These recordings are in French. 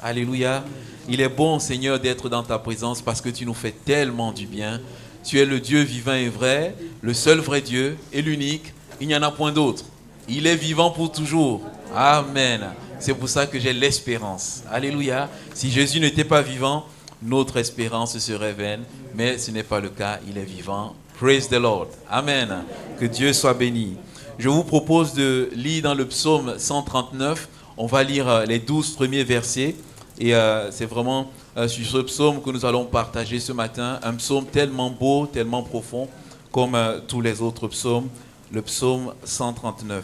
Alléluia. Il est bon, Seigneur, d'être dans ta présence parce que tu nous fais tellement du bien. Tu es le Dieu vivant et vrai, le seul vrai Dieu et l'unique. Il n'y en a point d'autre. Il est vivant pour toujours. Amen. C'est pour ça que j'ai l'espérance. Alléluia. Si Jésus n'était pas vivant, notre espérance serait vaine. Mais ce n'est pas le cas. Il est vivant. Praise the Lord. Amen. Que Dieu soit béni. Je vous propose de lire dans le psaume 139. On va lire les 12 premiers versets. Et c'est vraiment sur ce psaume que nous allons partager ce matin. Un psaume tellement beau, tellement profond, comme tous les autres psaumes. Le psaume 139.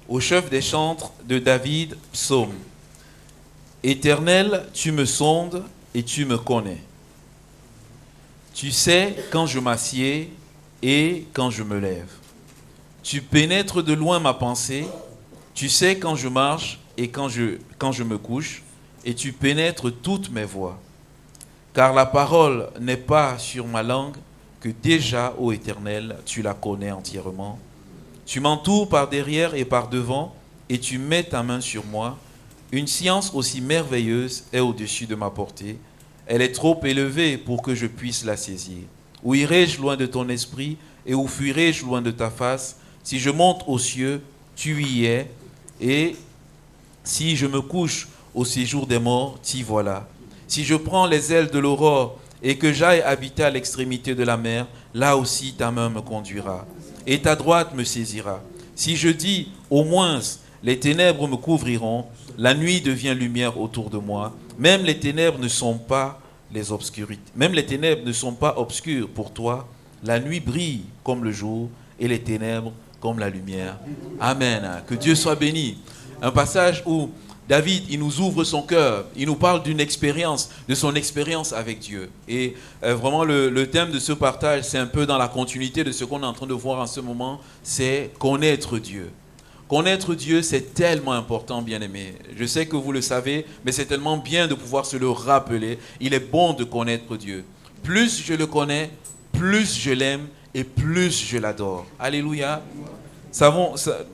Au chef des chantres de David, psaume. Éternel, tu me sondes et tu me connais. Tu sais quand je m'assieds et quand je me lève. Tu pénètres de loin ma pensée. Tu sais quand je marche et quand je me couche. Et tu pénètres toutes mes voies. Car la parole n'est pas sur ma langue que déjà, ô Éternel, tu la connais entièrement. Tu m'entoures par derrière et par devant, et tu mets ta main sur moi. Une science aussi merveilleuse est au-dessus de ma portée. Elle est trop élevée pour que je puisse la saisir. Où irai-je loin de ton esprit, et où fuirai-je loin de ta face? Si je monte aux cieux, tu y es, et si je me couche au séjour des morts, t'y voilà. Si je prends les ailes de l'aurore, et que j'aille habiter à l'extrémité de la mer, là aussi ta main me conduira. Et ta droite me saisira. Si je dis, au moins, les ténèbres me couvriront, la nuit devient lumière autour de moi. Même les ténèbres ne sont pas les obscurités. Même les ténèbres ne sont pas obscures pour toi. La nuit brille comme le jour et les ténèbres comme la lumière. Amen. Que Dieu soit béni. Un passage où David, il nous ouvre son cœur, il nous parle d'une expérience, de son expérience avec Dieu. Et vraiment, le thème de ce partage, c'est un peu dans la continuité de ce qu'on est en train de voir en ce moment, c'est connaître Dieu. Connaître Dieu, c'est tellement important, bien-aimé. Je sais que vous le savez, mais c'est tellement bien de pouvoir se le rappeler. Il est bon de connaître Dieu. Plus je le connais, plus je l'aime et plus je l'adore. Alléluia.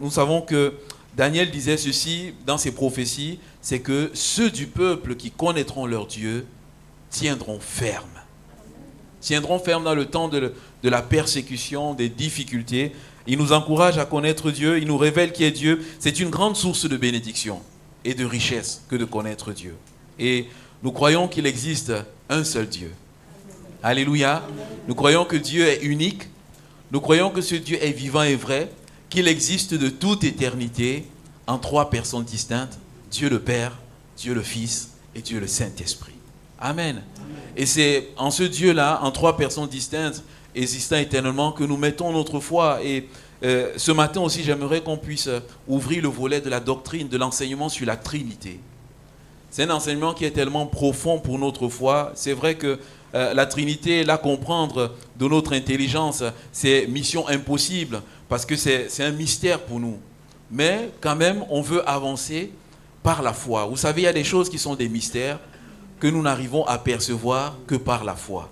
Nous savons que Daniel disait ceci dans ses prophéties, c'est que ceux du peuple qui connaîtront leur Dieu tiendront ferme. Tiendront ferme dans le temps de la persécution, des difficultés. Il nous encourage à connaître Dieu, il nous révèle qui est Dieu. C'est une grande source de bénédiction et de richesse que de connaître Dieu. Et nous croyons qu'il existe un seul Dieu. Alléluia. Nous croyons que Dieu est unique. Nous croyons que ce Dieu est vivant et vrai, qu'il existe de toute éternité en trois personnes distinctes, Dieu le Père, Dieu le Fils et Dieu le Saint-Esprit. Amen. Et c'est en ce Dieu-là, en trois personnes distinctes, existant éternellement, que nous mettons notre foi. Et ce matin aussi, j'aimerais qu'on puisse ouvrir le volet de la doctrine, de l'enseignement sur la Trinité. C'est un enseignement qui est tellement profond pour notre foi. C'est vrai que la Trinité, la comprendre de notre intelligence, c'est mission impossible parce que c'est un mystère pour nous. Mais quand même, on veut avancer par la foi. Vous savez, il y a des choses qui sont des mystères que nous n'arrivons à percevoir que par la foi.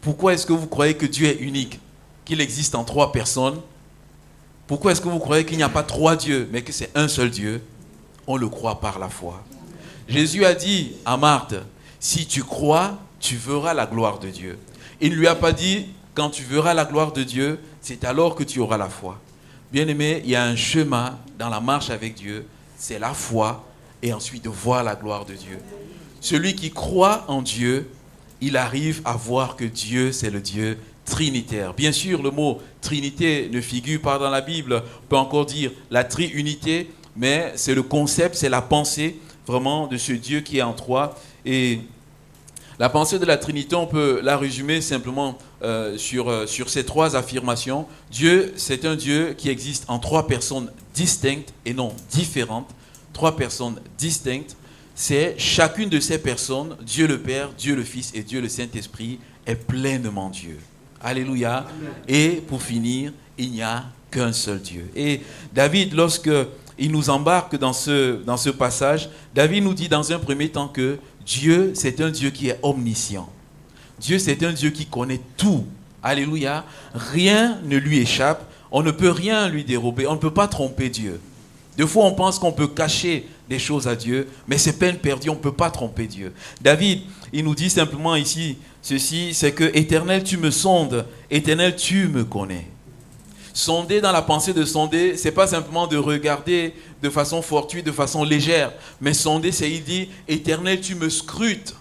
Pourquoi est-ce que vous croyez que Dieu est unique, qu'il existe en trois personnes? Pourquoi est-ce que vous croyez qu'il n'y a pas trois dieux, mais que c'est un seul Dieu? On le croit par la foi. Jésus a dit à Marthe, si tu crois, tu verras la gloire de Dieu. Il ne lui a pas dit, quand tu verras la gloire de Dieu, c'est alors que tu auras la foi. Bien-aimé, il y a un chemin dans la marche avec Dieu, c'est la foi et ensuite de voir la gloire de Dieu. Celui qui croit en Dieu, il arrive à voir que Dieu, c'est le Dieu trinitaire. Bien sûr, le mot Trinité ne figure pas dans la Bible. On peut encore dire la triunité, mais c'est le concept, c'est la pensée vraiment de ce Dieu qui est en trois. Et la pensée de la Trinité, on peut la résumer simplement sur ces trois affirmations. Dieu, c'est un Dieu qui existe en trois personnes distinctes et non différentes. Trois personnes distinctes. C'est chacune de ces personnes, Dieu le Père, Dieu le Fils et Dieu le Saint-Esprit, est pleinement Dieu. Alléluia. Amen. Et pour finir, il n'y a qu'un seul Dieu. Et David, lorsqu'il nous embarque dans ce passage, David nous dit dans un premier temps que Dieu, c'est un Dieu qui est omniscient. Dieu, c'est un Dieu qui connaît tout. Alléluia. Rien ne lui échappe. On ne peut rien lui dérober, on ne peut pas tromper Dieu. Des fois, on pense qu'on peut cacher des choses à Dieu, mais c'est peine perdue, on ne peut pas tromper Dieu. David, il nous dit simplement ici, ceci, c'est que Éternel, tu me sondes, Éternel, tu me connais. Sonder dans la pensée de sonder, c'est pas simplement de regarder de façon fortuite, de façon légère, mais sonder, c'est il dit, Éternel, tu me scrutes.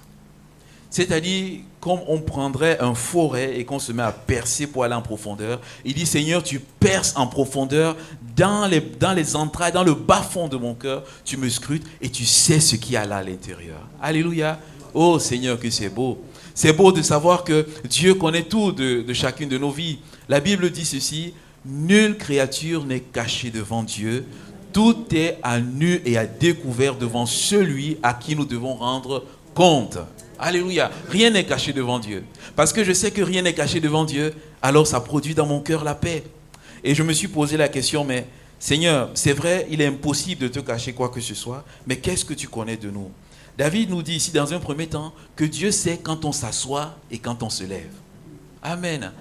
C'est-à-dire, comme on prendrait un forêt et qu'on se met à percer pour aller en profondeur, il dit, Seigneur, tu perces en profondeur dans les entrailles, dans le bas-fond de mon cœur, tu me scrutes et tu sais ce qu'il y a là à l'intérieur. Alléluia. Oh Seigneur, que c'est beau. C'est beau de savoir que Dieu connaît tout de chacune de nos vies. La Bible dit ceci, nulle créature n'est cachée devant Dieu. Tout est à nu et à découvert devant celui à qui nous devons rendre compte. Alléluia. Rien n'est caché devant Dieu. Parce que je sais que rien n'est caché devant Dieu, alors ça produit dans mon cœur la paix. Et je me suis posé la question, mais Seigneur, c'est vrai, il est impossible de te cacher quoi que ce soit, mais qu'est-ce que tu connais de nous? David nous dit ici dans un premier temps que Dieu sait quand on s'assoit et quand on se lève. Amen.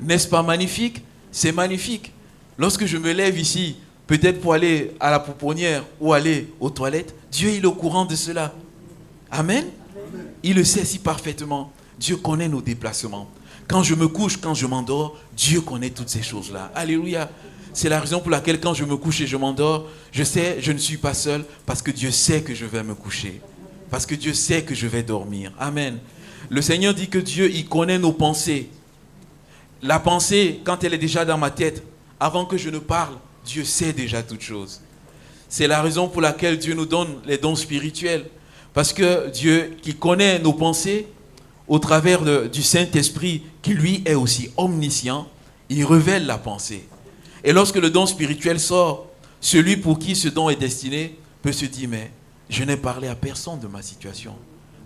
N'est-ce pas magnifique? C'est magnifique. Lorsque je me lève ici, peut-être pour aller à la pouponnière ou aller aux toilettes, Dieu il est au courant de cela. Amen. Il le sait si parfaitement. Dieu connaît nos déplacements. Quand je me couche, quand je m'endors, Dieu connaît toutes ces choses-là. Alléluia. C'est la raison pour laquelle quand je me couche et je m'endors, je sais, je ne suis pas seul parce que Dieu sait que je vais me coucher. Parce que Dieu sait que je vais dormir. Amen. Le Seigneur dit que Dieu, il connaît nos pensées. La pensée, quand elle est déjà dans ma tête, avant que je ne parle, Dieu sait déjà toutes choses. C'est la raison pour laquelle Dieu nous donne les dons spirituels. Parce que Dieu, qui connaît nos pensées, au travers du Saint-Esprit, qui lui est aussi omniscient, il révèle la pensée. Et lorsque le don spirituel sort, celui pour qui ce don est destiné peut se dire, mais je n'ai parlé à personne de ma situation.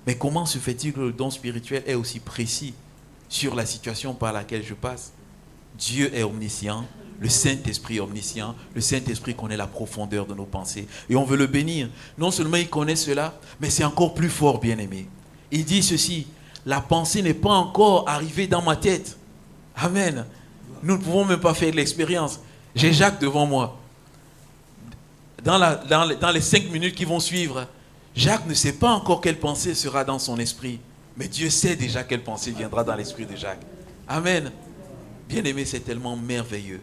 Mais comment se fait-il que le don spirituel est aussi précis sur la situation par laquelle je passe? Dieu est omniscient. Le Saint-Esprit est omniscient. Le Saint-Esprit connaît la profondeur de nos pensées. Et on veut le bénir. Non seulement il connaît cela, mais c'est encore plus fort, bien-aimé. Il dit ceci, la pensée n'est pas encore arrivée dans ma tête. Amen. Nous ne pouvons même pas faire de l'expérience. J'ai Jacques devant moi. Dans les 5 minutes qui vont suivre, Jacques ne sait pas encore quelle pensée sera dans son esprit. Mais Dieu sait déjà quelle pensée viendra dans l'esprit de Jacques. Amen. Bien-aimé, c'est tellement merveilleux.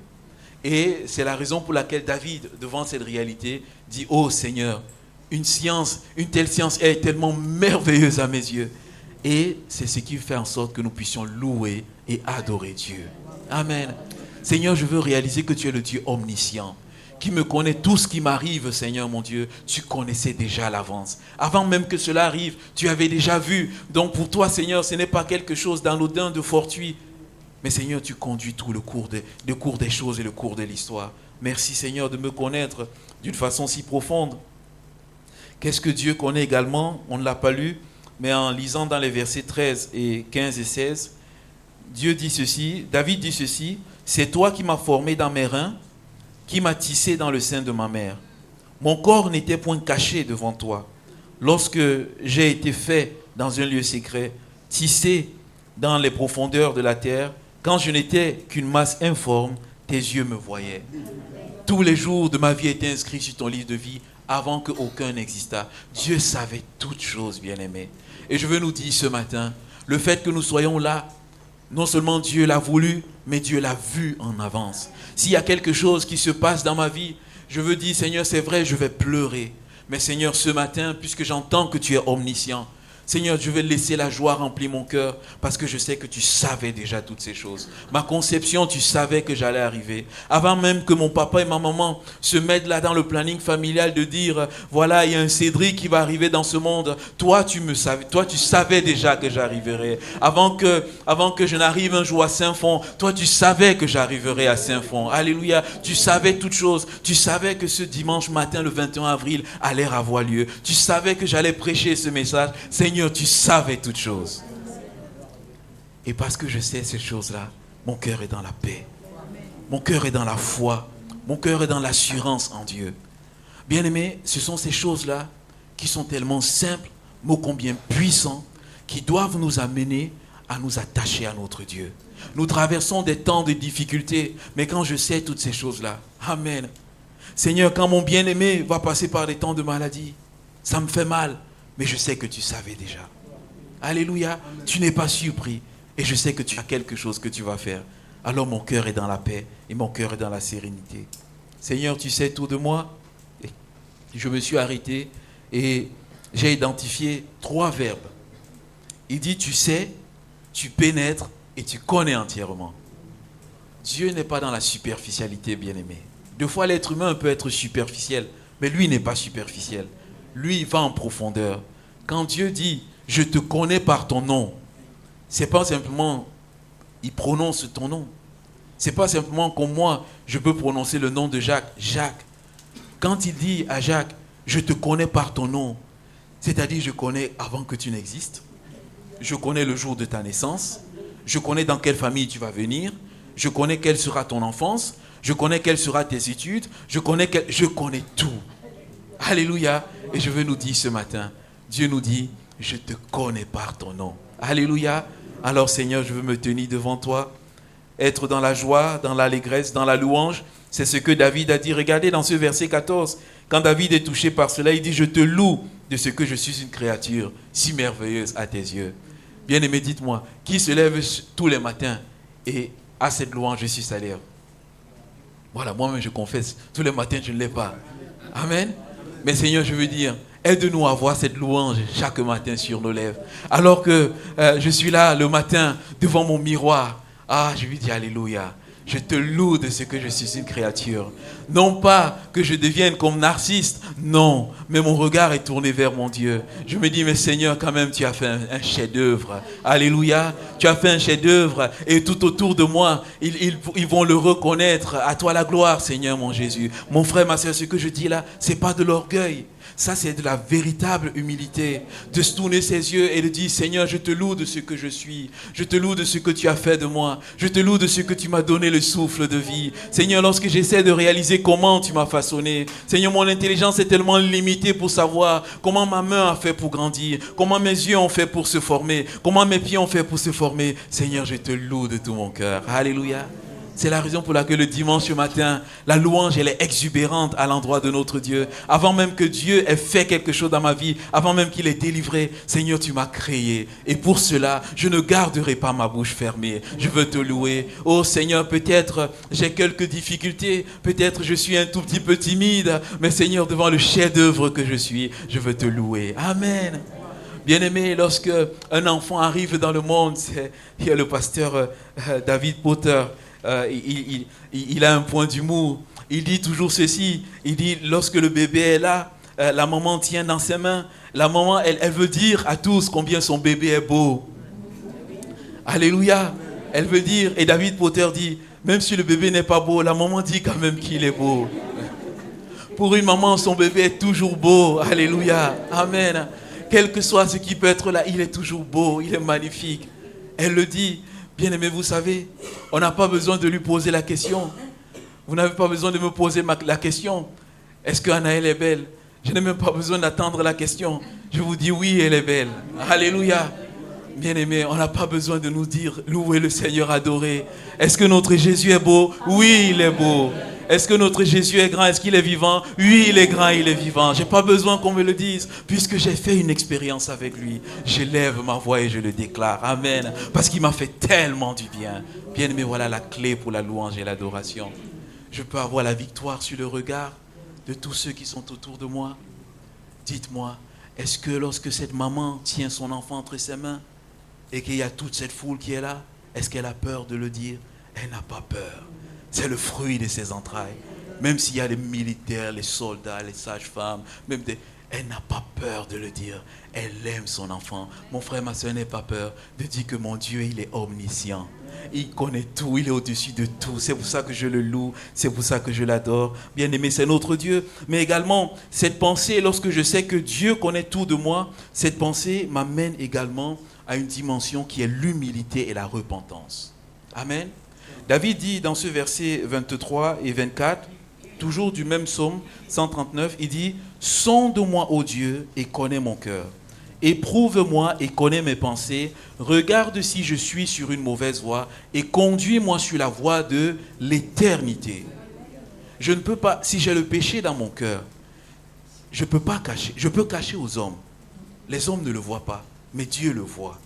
Et c'est la raison pour laquelle David, devant cette réalité, dit, oh Seigneur, une telle science est tellement merveilleuse à mes yeux. Et c'est ce qui fait en sorte que nous puissions louer et adorer Dieu. Amen. Seigneur, je veux réaliser que tu es le Dieu omniscient, qui me connaît tout ce qui m'arrive, Seigneur mon Dieu. Tu connaissais déjà à l'avance. Avant même que cela arrive, tu avais déjà vu. Donc pour toi, Seigneur, ce n'est pas quelque chose d'anodin, de fortuit. Mais Seigneur, tu conduis tout le cours des choses et le cours de l'histoire. Merci Seigneur de me connaître d'une façon si profonde. Qu'est-ce que Dieu connaît également? On ne l'a pas lu, mais en lisant dans les versets 13 et 15 et 16, Dieu dit ceci, David dit ceci, c'est toi qui m'as formé dans mes reins, qui m'as tissé dans le sein de ma mère. Mon corps n'était point caché devant toi. Lorsque j'ai été fait dans un lieu secret, tissé dans les profondeurs de la terre, quand je n'étais qu'une masse informe, tes yeux me voyaient. Tous les jours de ma vie étaient inscrits sur ton livre de vie avant qu'aucun n'existât. Dieu savait toutes choses, bien-aimés. Et je veux nous dire ce matin, le fait que nous soyons là, non seulement Dieu l'a voulu, mais Dieu l'a vu en avance. S'il y a quelque chose qui se passe dans ma vie, je veux dire, Seigneur, c'est vrai, je vais pleurer. Mais Seigneur, ce matin, puisque j'entends que tu es omniscient, Seigneur, je vais laisser la joie remplir mon cœur parce que je sais que tu savais déjà toutes ces choses. Ma conception, tu savais que j'allais arriver. Avant même que mon papa et ma maman se mettent là dans le planning familial de dire, voilà, il y a un Cédric qui va arriver dans ce monde. Toi, tu savais déjà que j'arriverais. Avant que je n'arrive un jour à Saint-Fond, toi, tu savais que j'arriverais à Saint-Fond. Alléluia. Tu savais toutes choses. Tu savais que ce dimanche matin, le 21 avril, allait avoir lieu. Tu savais que j'allais prêcher ce message. Seigneur, tu savais toutes choses. Et parce que je sais ces choses-là, mon cœur est dans la paix. Mon cœur est dans la foi. Mon cœur est dans l'assurance en Dieu. Bien-aimés, ce sont ces choses-là qui sont tellement simples, mais ô combien puissants, qui doivent nous amener à nous attacher à notre Dieu. Nous traversons des temps de difficultés, mais quand je sais toutes ces choses-là, Amen. Seigneur, quand mon bien-aimé va passer par des temps de maladie, ça me fait mal, mais je sais que tu savais déjà. Alléluia, tu n'es pas surpris et je sais que tu as quelque chose que tu vas faire. Alors mon cœur est dans la paix et mon cœur est dans la sérénité. Seigneur, tu sais tout de moi. Et je me suis arrêté et j'ai identifié 3 verbes. Il dit tu sais, tu pénètres et tu connais entièrement. Dieu n'est pas dans la superficialité, bien-aimé. Des fois, l'être humain peut être superficiel, mais lui n'est pas superficiel. Lui, il va en profondeur. Quand Dieu dit « Je te connais par ton nom », ce n'est pas simplement il prononce ton nom. Ce n'est pas simplement comme moi, je peux prononcer le nom de Jacques. Jacques. Quand il dit à Jacques « Je te connais par ton nom », c'est-à-dire je connais avant que tu n'existes. Je connais le jour de ta naissance. Je connais dans quelle famille tu vas venir. Je connais quelle sera ton enfance. Je connais quelles seront tes études. Je connais tout. Alléluia. Et je veux nous dire ce matin, Dieu nous dit, je te connais par ton nom. Alléluia. Alors Seigneur, je veux me tenir devant toi, être dans la joie, dans l'allégresse, dans la louange. C'est ce que David a dit. Regardez dans ce verset 14. Quand David est touché par cela, il dit, je te loue de ce que je suis une créature si merveilleuse à tes yeux. Bien-aimé, dites-moi, qui se lève tous les matins et a cette louange sur sa lèvre? Voilà, moi-même je confesse, tous les matins je ne l'ai pas. Amen. Mais Seigneur, je veux dire, aide-nous à avoir cette louange chaque matin sur nos lèvres. Alors que je suis là le matin devant mon miroir, je lui dis Alléluia. Je te loue de ce que je suis une créature. Non pas que je devienne comme Narcisse, non, mais mon regard est tourné vers mon Dieu. Je me dis, mais Seigneur, quand même, tu as fait un chef-d'œuvre. Alléluia, tu as fait un chef-d'œuvre et tout autour de moi, ils vont le reconnaître. À toi la gloire, Seigneur, mon Jésus. Mon frère, ma soeur, ce que je dis là, ce n'est pas de l'orgueil. Ça, c'est de la véritable humilité, de se tourner ses yeux et de dire, Seigneur, je te loue de ce que je suis. Je te loue de ce que tu as fait de moi. Je te loue de ce que tu m'as donné le souffle de vie. Seigneur, lorsque j'essaie de réaliser comment tu m'as façonné, Seigneur, mon intelligence est tellement limitée pour savoir comment ma main a fait pour grandir, comment mes yeux ont fait pour se former, comment mes pieds ont fait pour se former. Seigneur, je te loue de tout mon cœur. Alléluia. C'est la raison pour laquelle le dimanche matin, la louange, elle est exubérante à l'endroit de notre Dieu. Avant même que Dieu ait fait quelque chose dans ma vie, avant même qu'il ait délivré, Seigneur, tu m'as créé. Et pour cela, je ne garderai pas ma bouche fermée. Je veux te louer. Oh Seigneur, peut-être j'ai quelques difficultés, peut-être je suis un tout petit peu timide, mais Seigneur, devant le chef-d'œuvre que je suis, je veux te louer. Amen. Bien-aimé, lorsque un enfant arrive dans le monde, il y a le pasteur David Potter. Il a un point d'humour. Il dit toujours ceci. Il dit, lorsque le bébé est là, la maman tient dans ses mains. La maman, elle veut dire à tous combien son bébé est beau. Alléluia. Elle veut dire, et David Potter dit, même si le bébé n'est pas beau, la maman dit quand même qu'il est beau. Pour une maman, son bébé est toujours beau. Alléluia. Amen. Quel que soit ce qui peut être là, il est toujours beau, il est magnifique. Elle le dit. Bien-aimé, vous savez, on n'a pas besoin de lui poser la question. Vous n'avez pas besoin de me poser la question. Est-ce que Anaëlle est belle? Je n'ai même pas besoin d'attendre la question. Je vous dis oui, elle est belle. Alléluia. Bien-aimé, on n'a pas besoin de nous dire louer le Seigneur, adorer. Est-ce que notre Jésus est beau? Oui, il est beau. Est-ce que notre Jésus est grand? Est-ce qu'il est vivant? Oui, il est grand, il est vivant. Je n'ai pas besoin qu'on me le dise, puisque j'ai fait une expérience avec lui. Je lève ma voix et je le déclare. Amen. Parce qu'il m'a fait tellement du bien. Bien-aimé, voilà la clé pour la louange et l'adoration. Je peux avoir la victoire sur le regard de tous ceux qui sont autour de moi. Dites-moi, est-ce que lorsque cette maman tient son enfant entre ses mains et qu'il y a toute cette foule qui est là, est-ce qu'elle a peur de le dire? Elle n'a pas peur. C'est le fruit de ses entrailles. Même s'il y a les militaires, les soldats, les sages-femmes, elle n'a pas peur de le dire. Elle aime son enfant. Mon frère, ma soeur, n'aie pas peur de dire que mon Dieu, il est omniscient. Il connaît tout, il est au-dessus de tout. C'est pour ça que je le loue, c'est pour ça que je l'adore. Bien aimé, c'est notre Dieu. Mais également, cette pensée, lorsque je sais que Dieu connaît tout de moi, cette pensée m'amène également à une dimension qui est l'humilité et la repentance. Amen. David dit dans ce verset 23 et 24, toujours du même psaume 139, il dit « Sonde-moi, ô Dieu, et connais mon cœur. Éprouve-moi et connais mes pensées. Regarde si je suis sur une mauvaise voie et conduis-moi sur la voie de l'éternité. Je ne peux pas, si j'ai le péché dans mon cœur, je ne peux pas cacher. Je peux cacher aux hommes. Les hommes ne le voient pas, mais Dieu le voit.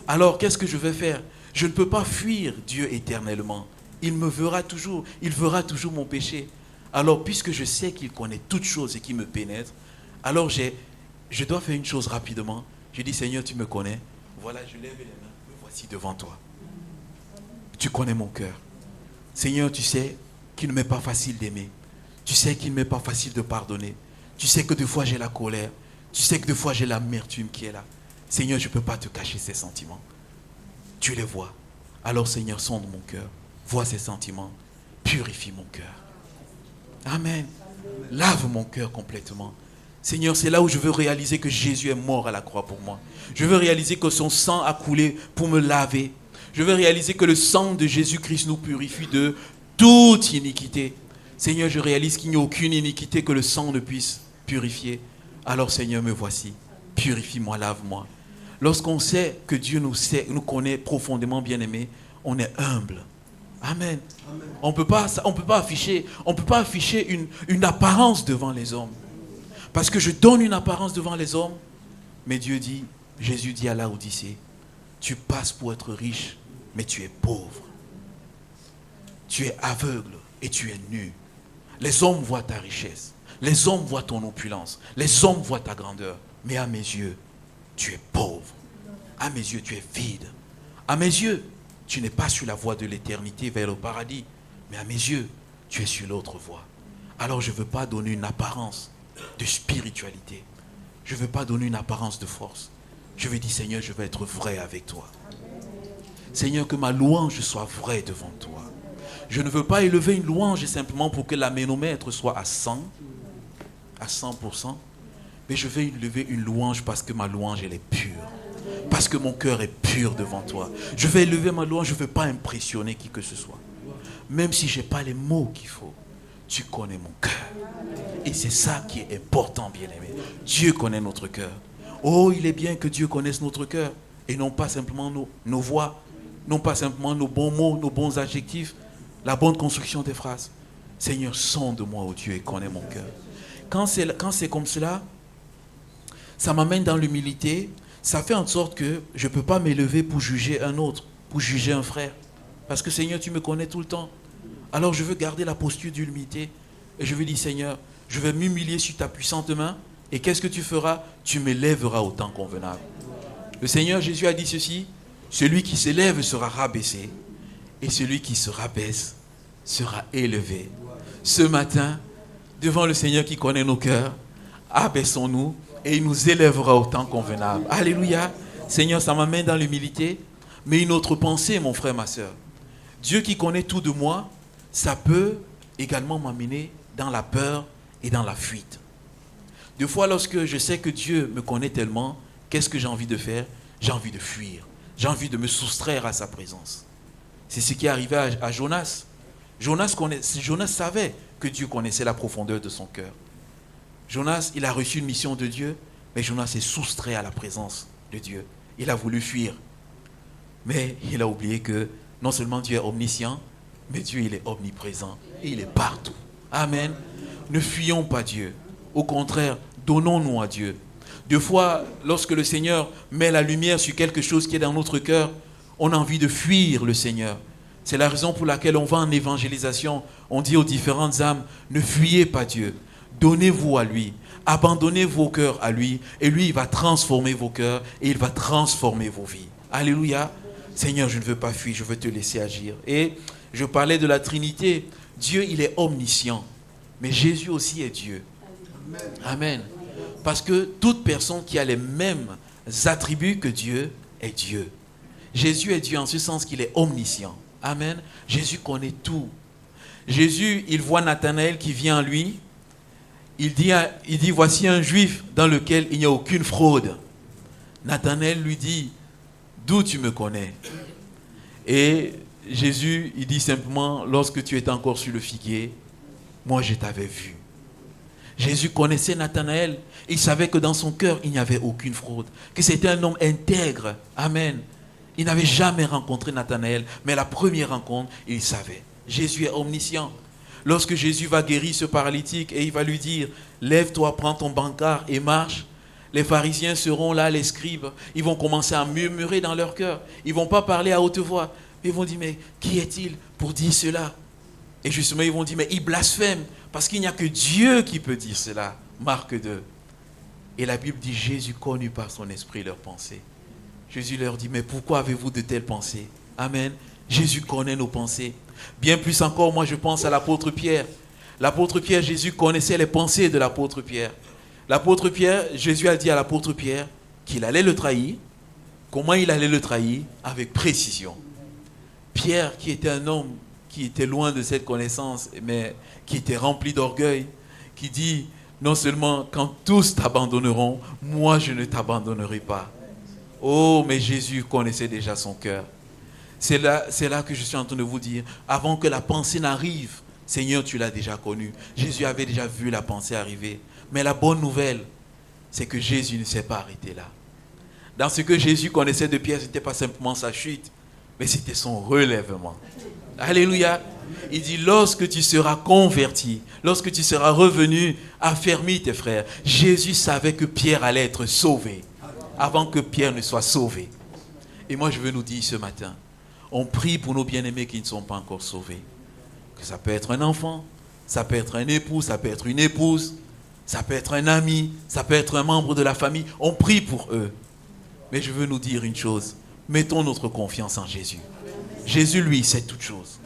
Alors, qu'est-ce que je vais faire? Je ne peux pas fuir Dieu éternellement. Il me verra toujours. Il verra toujours mon péché. Alors, puisque je sais qu'il connaît toutes choses et qu'il me pénètre, alors je dois faire une chose rapidement. Je dis, Seigneur, tu me connais. Voilà, je lève les mains. Me voici devant toi. Tu connais mon cœur. Seigneur, tu sais qu'il ne m'est pas facile d'aimer. Tu sais qu'il ne m'est pas facile de pardonner. Tu sais que des fois j'ai la colère. Tu sais que des fois j'ai l'amertume qui est là. Seigneur, je ne peux pas te cacher ces sentiments. Tu les vois. Alors Seigneur, sonde mon cœur. Vois ces sentiments. Purifie mon cœur. Amen. Lave mon cœur complètement. Seigneur, c'est là où je veux réaliser que Jésus est mort à la croix pour moi. Je veux réaliser que son sang a coulé pour me laver. Je veux réaliser que le sang de Jésus-Christ nous purifie de toute iniquité. Seigneur, je réalise qu'il n'y a aucune iniquité que le sang ne puisse purifier. Alors Seigneur, me voici. Purifie-moi, lave-moi. Lorsqu'on sait que Dieu nous connaît profondément bien-aimés, on est humble. Amen. Amen. On ne peut pas afficher une apparence devant les hommes. Parce que je donne une apparence devant les hommes, mais Jésus dit à Laodicée, tu passes pour être riche, mais tu es pauvre. Tu es aveugle et tu es nu. Les hommes voient ta richesse. Les hommes voient ton opulence. Les hommes voient ta grandeur. Mais à mes yeux, tu es pauvre. À mes yeux, tu es vide. À mes yeux, tu n'es pas sur la voie de l'éternité vers le paradis. Mais à mes yeux, tu es sur l'autre voie. Alors je ne veux pas donner une apparence de spiritualité. Je ne veux pas donner une apparence de force. Je veux dire, Seigneur, je veux être vrai avec toi. Seigneur, que ma louange soit vraie devant toi. Je ne veux pas élever une louange simplement pour que la ménomètre soit à 100%, mais je vais élever une louange parce que ma louange, elle est pure. Parce que mon cœur est pur devant toi. Je vais élever ma louange, je ne veux pas impressionner qui que ce soit. Même si je n'ai pas les mots qu'il faut, tu connais mon cœur. Et c'est ça qui est important, bien-aimé. Dieu connaît notre cœur. Oh, il est bien que Dieu connaisse notre cœur. Et non pas simplement nos voix, non pas simplement nos bons mots, nos bons adjectifs, la bonne construction des phrases. Seigneur, sonde-moi, oh Dieu, et connais mon cœur. Quand c'est comme cela, ça m'amène dans l'humilité. Ça fait en sorte que je ne peux pas m'élever pour juger un autre, pour juger un frère. Parce que Seigneur, tu me connais tout le temps. Alors je veux garder la posture d'humilité. Et je veux dire, Seigneur, je vais m'humilier sur ta puissante main. Et qu'est-ce que tu feras? Tu m'élèveras au temps convenable. Le Seigneur Jésus a dit ceci, celui qui s'élève sera rabaissé. Et celui qui se rabaisse sera élevé. Ce matin, devant le Seigneur qui connaît nos cœurs, abaissons-nous et il nous élèvera au temps convenable. Alléluia. Seigneur, ça m'amène dans l'humilité. Mais une autre pensée, mon frère, ma soeur. Dieu qui connaît tout de moi, ça peut également m'amener dans la peur et dans la fuite. Des fois, lorsque je sais que Dieu me connaît tellement, qu'est-ce que j'ai envie de faire? J'ai envie de fuir. J'ai envie de me soustraire à sa présence. C'est ce qui est arrivé à Jonas. Jonas savait que Dieu connaissait la profondeur de son cœur. Jonas, il a reçu une mission de Dieu, mais Jonas s'est soustrait à la présence de Dieu. Il a voulu fuir. Mais il a oublié que non seulement Dieu est omniscient, mais Dieu, il est omniprésent. Et il est partout. Amen. Ne fuyons pas Dieu. Au contraire, donnons-nous à Dieu. Des fois, lorsque le Seigneur met la lumière sur quelque chose qui est dans notre cœur, on a envie de fuir le Seigneur. C'est la raison pour laquelle on va en évangélisation. On dit aux différentes âmes, ne fuyez pas Dieu. Donnez-vous à lui. Abandonnez vos cœurs à lui. Et lui, il va transformer vos cœurs et il va transformer vos vies. Alléluia. Seigneur, je ne veux pas fuir, je veux te laisser agir. Et je parlais de la Trinité. Dieu, il est omniscient. Mais Jésus aussi est Dieu. Amen. Parce que toute personne qui a les mêmes attributs que Dieu est Dieu. Jésus est Dieu en ce sens qu'il est omniscient. Amen. Jésus connaît tout. Jésus, il voit Nathanaël qui vient à lui. Il dit, voici un juif dans lequel il n'y a aucune fraude. Nathanaël lui dit, d'où tu me connais? Et Jésus, il dit simplement, lorsque tu étais encore sur le figuier, moi je t'avais vu. Jésus connaissait Nathanaël. Il savait que dans son cœur, il n'y avait aucune fraude. Que c'était un homme intègre. Amen. Il n'avait jamais rencontré Nathanaël. Mais la première rencontre, il savait. Jésus est omniscient. Lorsque Jésus va guérir ce paralytique et il va lui dire, lève-toi, prends ton brancard et marche. Les pharisiens seront là, les scribes. Ils vont commencer à murmurer dans leur cœur. Ils ne vont pas parler à haute voix. Ils vont dire, mais qui est-il pour dire cela? Et justement, ils vont dire, mais il blasphème. Parce qu'il n'y a que Dieu qui peut dire cela. Marc 2. Et la Bible dit, Jésus connut par son esprit leurs pensées. Jésus leur dit, mais pourquoi avez-vous de telles pensées? Amen. Jésus connaît nos pensées. Bien plus encore, moi je pense à l'apôtre Pierre. L'apôtre Pierre, Jésus connaissait les pensées de l'apôtre Pierre. L'apôtre Pierre, Jésus a dit à l'apôtre Pierre qu'il allait le trahir. Comment il allait le trahir? Avec précision. Pierre, qui était un homme qui était loin de cette connaissance, mais qui était rempli d'orgueil, qui dit, non seulement quand tous t'abandonneront, moi je ne t'abandonnerai pas. Oh, mais Jésus connaissait déjà son cœur. C'est là que je suis en train de vous dire, avant que la pensée n'arrive, Seigneur, tu l'as déjà connu. Jésus avait déjà vu la pensée arriver. Mais la bonne nouvelle, c'est que Jésus ne s'est pas arrêté là. Dans ce que Jésus connaissait de Pierre, ce n'était pas simplement sa chute, mais c'était son relèvement. Alléluia. Il dit, lorsque tu seras converti, lorsque tu seras revenu, affermis tes frères. Jésus savait que Pierre allait être sauvé, avant que Pierre ne soit sauvé. Et moi, je veux nous dire ce matin, on prie pour nos bien-aimés qui ne sont pas encore sauvés. Que ça peut être un enfant, ça peut être un époux, ça peut être une épouse, ça peut être un ami, ça peut être un membre de la famille. On prie pour eux. Mais je veux nous dire une chose, mettons notre confiance en Jésus. Jésus, lui, sait toutes choses.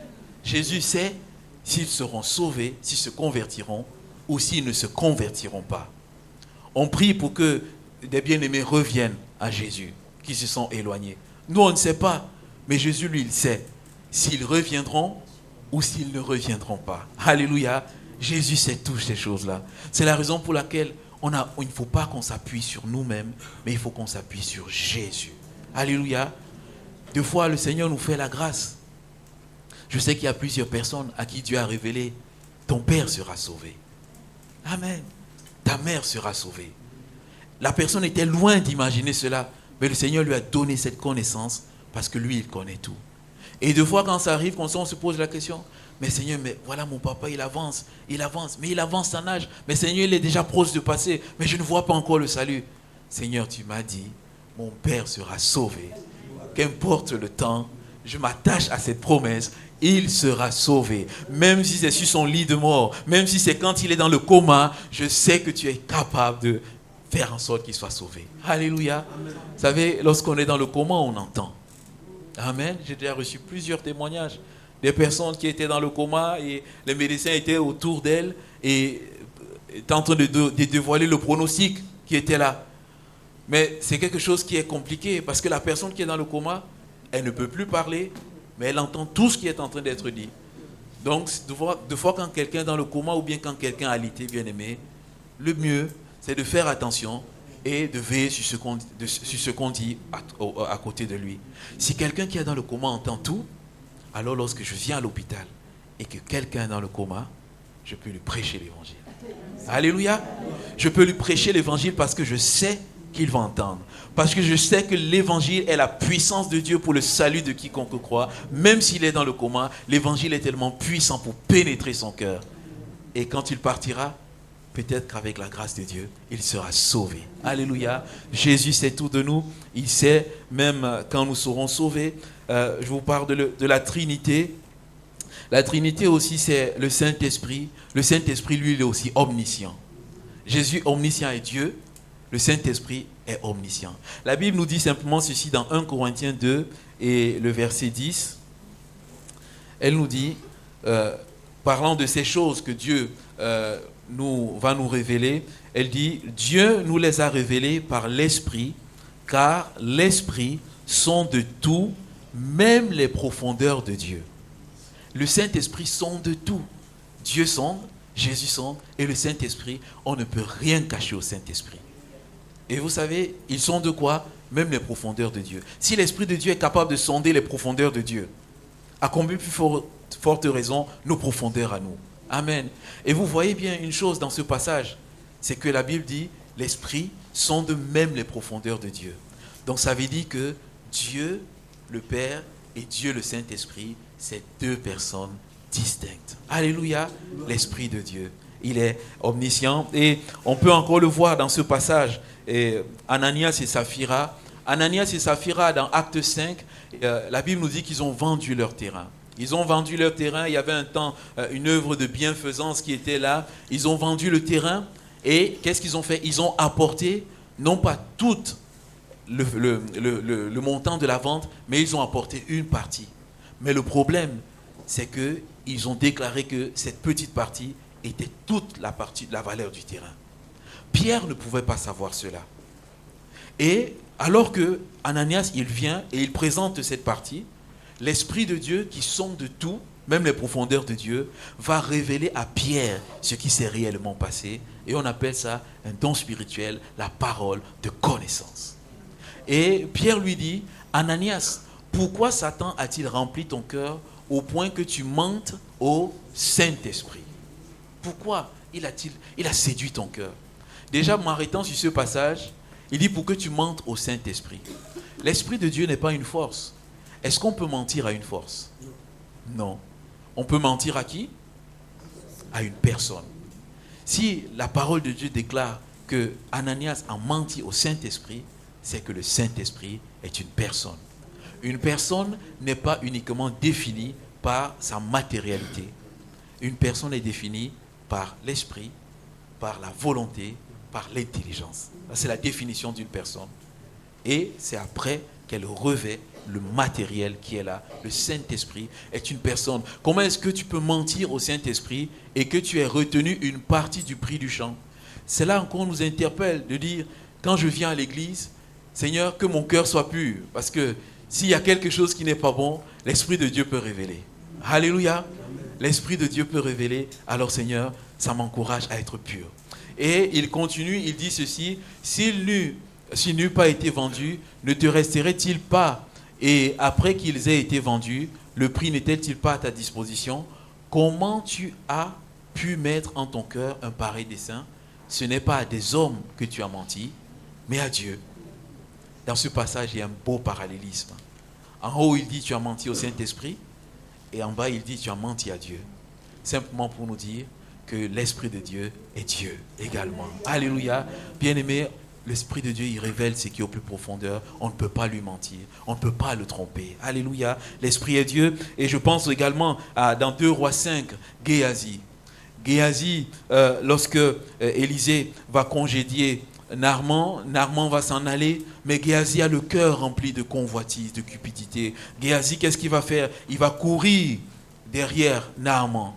Jésus sait s'ils seront sauvés, s'ils se convertiront ou s'ils ne se convertiront pas. On prie pour que des bien-aimés reviennent à Jésus, qui se sont éloignés. Nous, on ne sait pas, mais Jésus, lui, il sait s'ils reviendront ou s'ils ne reviendront pas. Alléluia. Jésus sait toutes ces choses-là. C'est la raison pour laquelle il ne faut pas qu'on s'appuie sur nous-mêmes, mais il faut qu'on s'appuie sur Jésus. Alléluia. Deux fois, le Seigneur nous fait la grâce. Je sais qu'il y a plusieurs personnes à qui Dieu a révélé, ton père sera sauvé. Amen. Ta mère sera sauvée. La personne était loin d'imaginer cela, mais le Seigneur lui a donné cette connaissance parce que lui, il connaît tout. Et deux fois, quand ça arrive, on se pose la question, mais Seigneur, mais voilà mon papa, il avance, mais il avance en âge. Mais Seigneur, il est déjà proche de passer, mais je ne vois pas encore le salut. Seigneur, tu m'as dit, mon père sera sauvé. Qu'importe le temps, je m'attache à cette promesse, il sera sauvé. Même si c'est sur son lit de mort, même si c'est quand il est dans le coma, je sais que tu es capable de faire en sorte qu'il soit sauvé. Alléluia. Amen. Vous savez, lorsqu'on est dans le coma, on entend. Amen. J'ai déjà reçu plusieurs témoignages des personnes qui étaient dans le coma et les médecins étaient autour d'elles et étaient en train de dévoiler le pronostic qui était là. Mais c'est quelque chose qui est compliqué parce que la personne qui est dans le coma, elle ne peut plus parler, mais elle entend tout ce qui est en train d'être dit. Donc, deux fois quand quelqu'un est dans le coma ou bien quand quelqu'un a alité, bien aimé, le mieux, c'est de faire attention et de veiller sur ce qu'on dit à côté de lui. Si quelqu'un qui est dans le coma entend tout, alors lorsque je viens à l'hôpital et que quelqu'un est dans le coma, je peux lui prêcher l'évangile. Alléluia. Je peux lui prêcher l'évangile parce que je sais qu'il va entendre. Parce que je sais que l'évangile est la puissance de Dieu pour le salut de quiconque croit. Même s'il est dans le coma, l'évangile est tellement puissant pour pénétrer son cœur. Et quand il partira, peut-être qu'avec la grâce de Dieu, il sera sauvé. Alléluia. Jésus sait tout de nous. Il sait même quand nous serons sauvés. Je vous parle de la Trinité. La Trinité aussi, c'est le Saint-Esprit. Le Saint-Esprit, lui, il est aussi omniscient. Jésus, omniscient, est Dieu. Le Saint-Esprit est omniscient. La Bible nous dit simplement ceci dans 1 Corinthiens 2 et le verset 10. Elle nous dit, parlant de ces choses que Dieu va nous révéler, elle dit, Dieu nous les a révélées par l'Esprit, car l'Esprit sonde tout, même les profondeurs de Dieu. Le Saint-Esprit sonde tout. Dieu sonde, Jésus sonde, et le Saint-Esprit, on ne peut rien cacher au Saint-Esprit. Et vous savez, ils sont de quoi? Même les profondeurs de Dieu. Si l'Esprit de Dieu est capable de sonder les profondeurs de Dieu, à combien plus forte raison nos profondeurs à nous? Amen. Et vous voyez bien une chose dans ce passage. c'est que la Bible dit, l'Esprit sont de même les profondeurs de Dieu. Donc ça veut dire que Dieu, le Père, et Dieu, le Saint-Esprit, c'est deux personnes distinctes. Alléluia, l'Esprit de Dieu. Il est omniscient. Et on peut encore le voir dans ce passage. Ananias et Saphira. Ananias et Saphira, dans Acte 5, la Bible nous dit qu'ils ont vendu leur terrain. Ils ont vendu leur terrain. Il y avait un temps, une œuvre de bienfaisance qui était là. Ils ont vendu le terrain. Et qu'est-ce qu'ils ont fait? Ils ont apporté, non pas tout le montant de la vente, mais ils ont apporté une partie. Mais le problème, c'est qu'ils ont déclaré que cette petite partie était toute la partie de la valeur du terrain. Pierre ne pouvait pas savoir cela. Et alors que Ananias, il vient et il présente cette partie, l'Esprit de Dieu qui sonde tout, même les profondeurs de Dieu, va révéler à Pierre ce qui s'est réellement passé. Et on appelle ça un don spirituel, la parole de connaissance. Et Pierre lui dit, Ananias, pourquoi Satan a-t-il rempli ton cœur au point que tu mentes au Saint-Esprit? Pourquoi il a séduit ton cœur? Déjà, m'arrêtant sur ce passage, il dit pour que tu mentes au Saint-Esprit. L'Esprit de Dieu n'est pas une force. Est-ce qu'on peut mentir à une force? Non. On peut mentir à qui? À une personne. Si la parole de Dieu déclare que Ananias a menti au Saint-Esprit, c'est que le Saint-Esprit est une personne. Une personne n'est pas uniquement définie par sa matérialité. Une personne est définie par l'esprit, par la volonté, par l'intelligence. C'est la définition d'une personne. Et c'est après qu'elle revêt le matériel qui est là. Le Saint-Esprit est une personne. Comment est-ce que tu peux mentir au Saint-Esprit et que tu aies retenu une partie du prix du champ? C'est là qu'on nous interpelle de dire, quand je viens à l'église, Seigneur, que mon cœur soit pur. Parce que s'il y a quelque chose qui n'est pas bon, l'Esprit de Dieu peut révéler. Alléluia. L'Esprit de Dieu peut révéler. Alors Seigneur, ça m'encourage à être pur. Et il continue, il dit ceci, s'il n'eût pas été vendu, ne te resterait-il pas? Et après qu'ils aient été vendus, le prix n'était-il pas à ta disposition? Comment tu as pu mettre en ton cœur un pareil dessein? Ce n'est pas à des hommes que tu as menti, mais à Dieu. Dans ce passage, il y a un beau parallélisme. En haut, il dit tu as menti au Saint-Esprit, et en bas, il dit tu as menti à Dieu. Simplement pour nous dire que l'Esprit de Dieu est Dieu également. Alléluia. Bien-aimé, l'Esprit de Dieu, il révèle ce qui est au plus profondeur. On ne peut pas lui mentir. On ne peut pas le tromper. Alléluia. L'Esprit est Dieu. Et je pense également dans 2 Rois 5, Géasi. Géasi, lorsque Élisée va congédier Naaman va s'en aller, mais Géasi a le cœur rempli de convoitise, de cupidité. Géasi, qu'est-ce qu'il va faire? Il va courir derrière Naaman.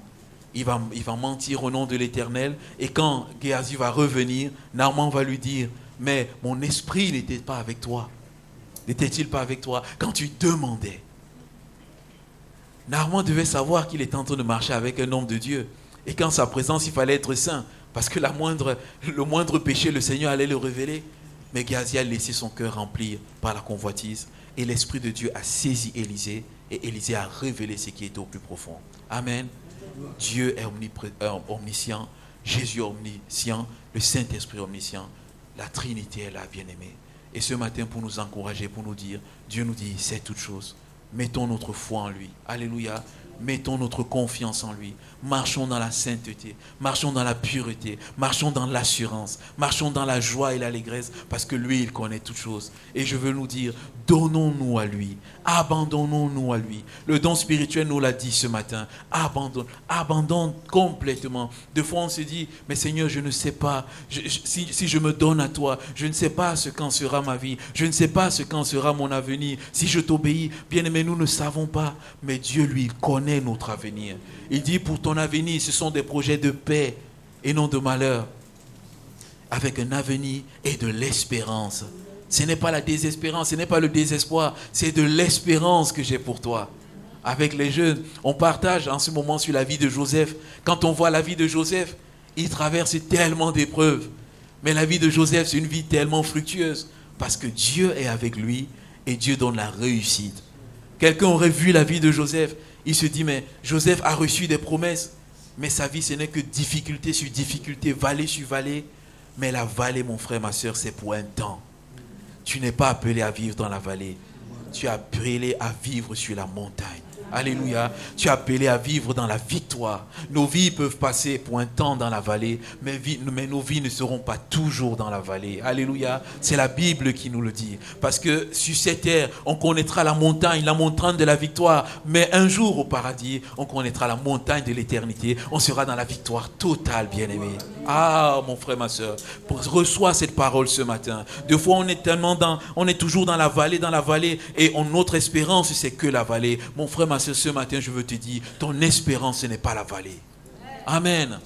Il va mentir au nom de l'Éternel. Et quand Géasi va revenir, Naaman va lui dire, mais mon esprit n'était pas avec toi. N'était-il pas avec toi quand tu demandais? Naaman devait savoir qu'il était en train de marcher avec un homme de Dieu. Et qu'en sa présence, il fallait être saint. Parce que le moindre péché, le Seigneur allait le révéler. Mais Géasi a laissé son cœur remplir par la convoitise. Et l'Esprit de Dieu a saisi Élisée. Et Élisée a révélé ce qui était au plus profond. Amen. Dieu est omniscient. Jésus est omniscient. Le Saint-Esprit est omniscient. La Trinité est là, bien-aimée. Et ce matin, pour nous encourager, pour nous dire, Dieu nous dit, c'est toute chose. Mettons notre foi en lui. Alléluia. Mettons notre confiance en lui. Marchons dans la sainteté. Marchons dans la pureté. Marchons dans l'assurance. Marchons dans la joie et l'allégresse. Parce que lui, il connaît toutes choses. Et je veux nous dire, donnons-nous à lui. Abandonnons-nous à lui. Le don spirituel nous l'a dit ce matin. Abandonne complètement. Des fois, on se dit, mais Seigneur, je ne sais pas. Si je me donne à toi, je ne sais pas ce qu'en sera ma vie. Je ne sais pas ce qu'en sera mon avenir. Si je t'obéis, bien aimé, nous ne savons pas. Mais Dieu, lui, il connaît notre avenir. Il dit, pour ton avenir, ce sont des projets de paix et non de malheur. Avec un avenir et de l'espérance. Ce n'est pas la désespérance, ce n'est pas le désespoir, c'est de l'espérance que j'ai pour toi. Avec les jeunes, on partage en ce moment sur la vie de Joseph. Quand on voit la vie de Joseph, il traverse tellement d'épreuves. Mais la vie de Joseph, c'est une vie tellement fructueuse. Parce que Dieu est avec lui et Dieu donne la réussite. Quelqu'un aurait vu la vie de Joseph. Il se dit, mais Joseph a reçu des promesses. Mais sa vie, ce n'est que difficulté sur difficulté, vallée sur vallée. Mais la vallée, mon frère, ma soeur, c'est pour un temps. Tu n'es pas appelé à vivre dans la vallée. Tu es appelé à vivre sur la montagne. Alléluia. Tu es appelé à vivre dans la victoire. Nos vies peuvent passer pour un temps dans la vallée, mais nos vies ne seront pas toujours dans la vallée. Alléluia. C'est la Bible qui nous le dit. Parce que sur cette terre, on connaîtra la montagne de la victoire. Mais un jour au paradis, on connaîtra la montagne de l'éternité. On sera dans la victoire totale, bien-aimé. Ah, mon frère, ma soeur, reçois cette parole ce matin. Des fois, on est toujours dans la vallée, et notre espérance, c'est que la vallée. Mon frère, ma soeur, ce matin, je veux te dire, ton espérance, ce n'est pas la vallée. Amen.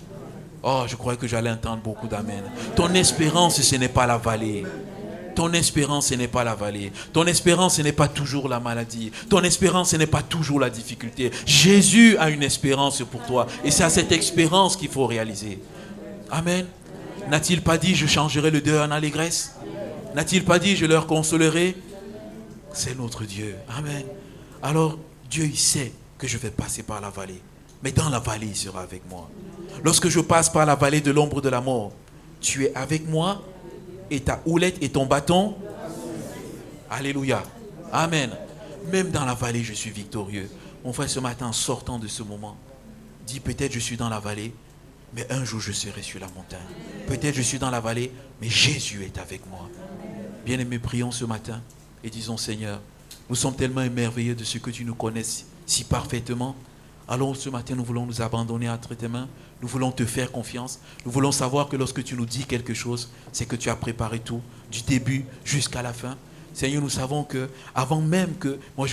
Oh, je croyais que j'allais entendre beaucoup d'amen. Ton espérance, ce n'est pas la vallée. Ton espérance, ce n'est pas la vallée. Ton espérance, ce n'est pas toujours la maladie. Ton espérance, ce n'est pas toujours la difficulté. Jésus a une espérance pour toi. Et c'est à cette espérance qu'il faut réaliser. Amen. N'a-t-il pas dit, je changerai le deuil en allégresse? N'a-t-il pas dit, je leur consolerai? C'est notre Dieu. Amen. Alors, Dieu, il sait que je vais passer par la vallée. Mais dans la vallée, il sera avec moi. Lorsque je passe par la vallée de l'ombre de la mort, tu es avec moi, et ta houlette et ton bâton. Alléluia. Amen. Même dans la vallée, je suis victorieux. Mon frère, ce matin, en sortant de ce moment, dis peut-être je suis dans la vallée, mais un jour je serai sur la montagne. Peut-être je suis dans la vallée, mais Jésus est avec moi. Bien-aimés, prions ce matin et disons, Seigneur, nous sommes tellement émerveillés de ce que tu nous connais si parfaitement. Alors ce matin, nous voulons nous abandonner entre tes mains. Nous voulons te faire confiance. Nous voulons savoir que lorsque tu nous dis quelque chose, c'est que tu as préparé tout, du début jusqu'à la fin. Seigneur, nous savons que avant même que... Moi,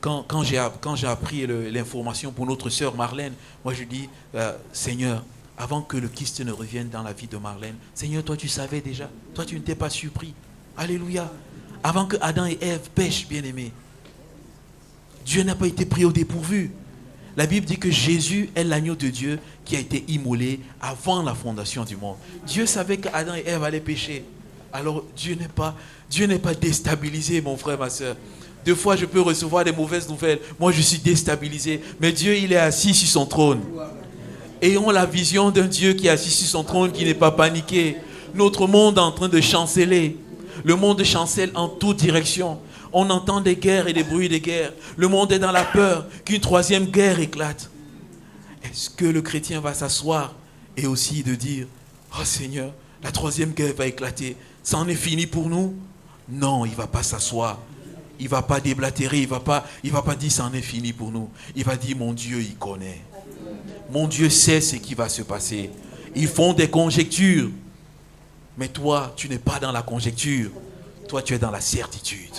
quand j'ai appris l'information pour notre sœur Marlène, moi je dis, Seigneur, avant que le kyste ne revienne dans la vie de Marlène, Seigneur, toi tu savais déjà. Toi tu n'étais pas surpris. Alléluia. Avant que Adam et Ève pêchent, bien-aimés, Dieu n'a pas été pris au dépourvu. La Bible dit que Jésus est l'agneau de Dieu qui a été immolé avant la fondation du monde. Dieu savait qu'Adam et Ève allaient pécher. Alors Dieu n'est pas déstabilisé, mon frère, ma soeur. Deux fois, je peux recevoir des mauvaises nouvelles. Moi, je suis déstabilisé. Mais Dieu, il est assis sur son trône. Ayons la vision d'un Dieu qui est assis sur son trône, qui n'est pas paniqué. Notre monde est en train de chanceler. Le monde chancelle en toutes directions. On entend des guerres et des bruits de guerre. Le monde est dans la peur qu'une troisième guerre éclate. Est-ce que le chrétien va s'asseoir et aussi de dire, oh Seigneur, la troisième guerre va éclater. Ça en est fini pour nous? Non, il ne va pas s'asseoir. Il ne va pas déblatérer. Il va pas dire, ça en est fini pour nous. Il va dire, mon Dieu, il connaît. Mon Dieu sait ce qui va se passer. Ils font des conjectures. Mais toi, tu n'es pas dans la conjecture. Toi, tu es dans la certitude.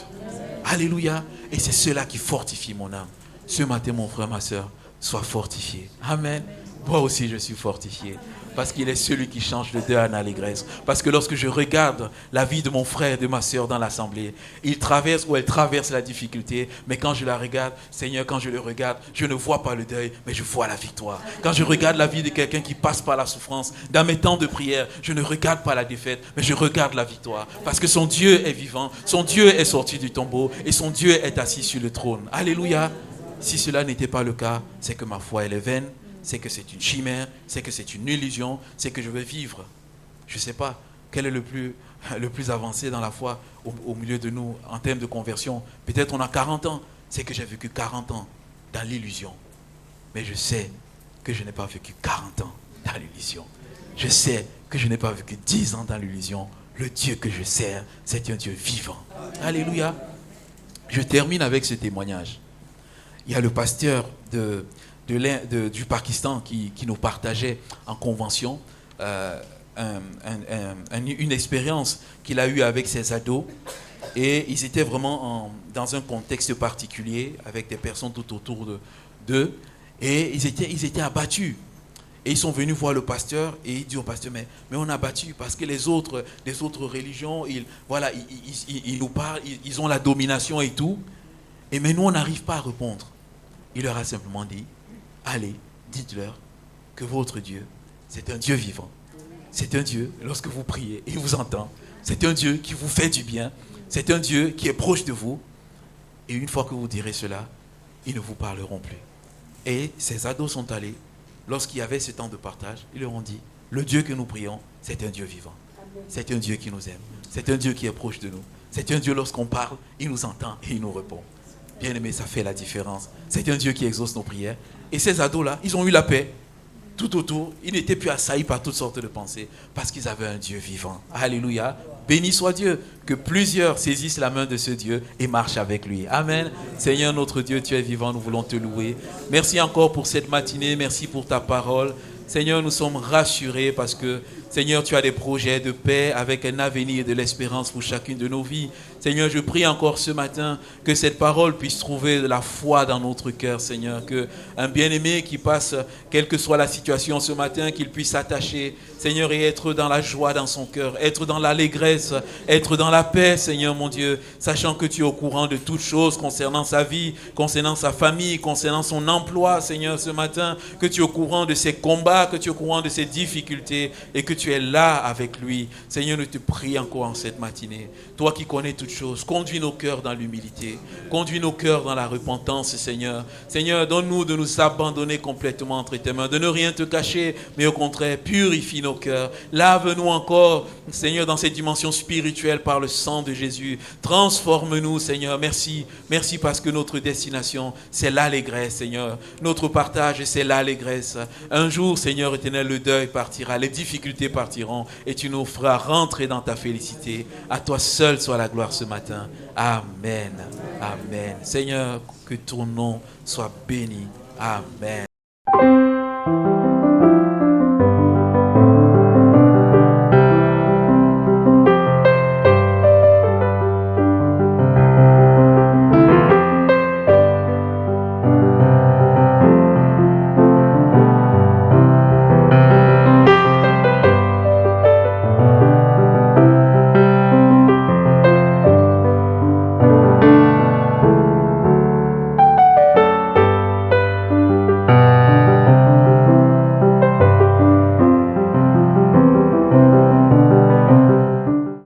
Alléluia. Et c'est cela qui fortifie mon âme. Ce matin, mon frère, ma soeur, sois fortifié. Amen. Moi aussi, je suis fortifié. Parce qu'il est celui qui change le deuil en allégresse. Parce que lorsque je regarde la vie de mon frère et de ma soeur dans l'assemblée, il traverse ou elle traverse la difficulté. Mais quand je la regarde, Seigneur, quand je le regarde, je ne vois pas le deuil, mais je vois la victoire. Quand je regarde la vie de quelqu'un qui passe par la souffrance, dans mes temps de prière, je ne regarde pas la défaite, mais je regarde la victoire. Parce que son Dieu est vivant, son Dieu est sorti du tombeau et son Dieu est assis sur le trône. Alléluia. Si cela n'était pas le cas, c'est que ma foi elle est vaine. C'est que c'est une chimère, c'est que c'est une illusion, c'est que je vais vivre. Je ne sais pas quel est le plus avancé dans la foi au milieu de nous en termes de conversion. Peut-être on a 40 ans, c'est que j'ai vécu 40 ans dans l'illusion. Mais je sais que je n'ai pas vécu 40 ans dans l'illusion. Je sais que je n'ai pas vécu 10 ans dans l'illusion. Le Dieu que je sers, c'est un Dieu vivant. Alléluia. Je termine avec ce témoignage. Il y a le pasteur du Pakistan qui nous partageait en convention une expérience qu'il a eue avec ses ados. Et ils étaient vraiment dans un contexte particulier, avec des personnes tout autour d'eux. Et ils étaient abattus. Et ils sont venus voir le pasteur et ils disent au pasteur, mais on a abattu parce que les autres religions, ils nous parlent, ils ont la domination et tout. Mais nous, on n'arrive pas à répondre. Il leur a simplement dit, allez, dites-leur que votre Dieu, c'est un Dieu vivant. C'est un Dieu, lorsque vous priez, il vous entend. C'est un Dieu qui vous fait du bien. C'est un Dieu qui est proche de vous. Et une fois que vous direz cela, ils ne vous parleront plus. Et ces ados sont allés, lorsqu'il y avait ce temps de partage, ils leur ont dit, le Dieu que nous prions, c'est un Dieu vivant. C'est un Dieu qui nous aime. C'est un Dieu qui est proche de nous. C'est un Dieu, lorsqu'on parle, il nous entend et il nous répond. Bien aimé, ça fait la différence. C'est un Dieu qui exauce nos prières. Et ces ados-là, ils ont eu la paix. Tout autour, ils n'étaient plus assaillis par toutes sortes de pensées parce qu'ils avaient un Dieu vivant. Alléluia. Béni soit Dieu. Que plusieurs saisissent la main de ce Dieu et marchent avec lui. Amen. Seigneur notre Dieu, tu es vivant, nous voulons te louer. Merci encore pour cette matinée. Merci pour ta parole. Seigneur, nous sommes rassurés parce que, Seigneur, tu as des projets de paix avec un avenir et de l'espérance pour chacune de nos vies. Seigneur, je prie encore ce matin que cette parole puisse trouver de la foi dans notre cœur, Seigneur. Que un bien-aimé qui passe, quelle que soit la situation ce matin, qu'il puisse s'attacher, Seigneur, et être dans la joie dans son cœur, être dans l'allégresse, être dans la paix, Seigneur mon Dieu, sachant que tu es au courant de toutes choses concernant sa vie, concernant sa famille, concernant son emploi, Seigneur, ce matin, que tu es au courant de ses combats, que tu es au courant de ses difficultés et que tu es là avec lui. Seigneur, nous te prie encore en cette matinée. Toi qui connais toutes choses, conduis nos cœurs dans l'humilité, conduis nos cœurs dans la repentance, Seigneur. Seigneur, donne-nous de nous abandonner complètement entre tes mains, de ne rien te cacher, mais au contraire, purifie nos cœurs. Lave-nous encore, Seigneur, dans cette dimension spirituelle par le sang de Jésus. Transforme-nous, Seigneur. Merci. Merci parce que notre destination, c'est l'allégresse, Seigneur. Notre partage, c'est l'allégresse. Un jour, Seigneur éternel, le deuil partira, les difficultés partiront et tu nous feras rentrer dans ta félicité. À toi seul soit la gloire ce matin. Amen. Amen. Seigneur, que ton nom soit béni. Amen.